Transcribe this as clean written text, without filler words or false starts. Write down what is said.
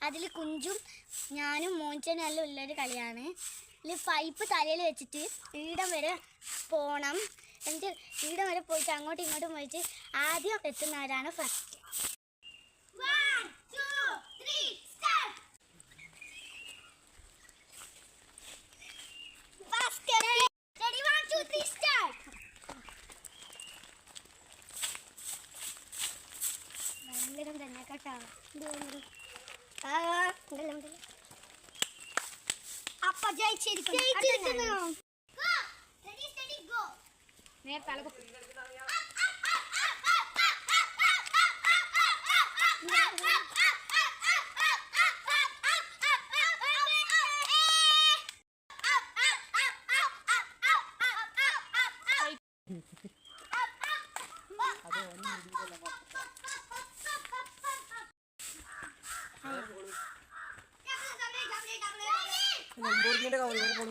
അതിൽ കുഞ്ചും ഞാനും മോൻചനും എല്ലാം ഉള്ളൊരു കളിയാണ്. ഇതിൽ പൈപ്പ് തലയിൽ വെച്ചിട്ട് ഈടം വരെ പോകണം. എന്നിട്ട് ഈടം വരെ പോയിട്ട് അങ്ങോട്ടും ഇങ്ങോട്ടും പോയിട്ട് ആദ്യം എത്തുന്നവരാണ് ഫസ്റ്റ്. ഭയങ്കരം തന്നെ കേട്ടോ. അപ്പൊ ജയിച്ചിരിക്കുന്നു. Borgnya dah kawan,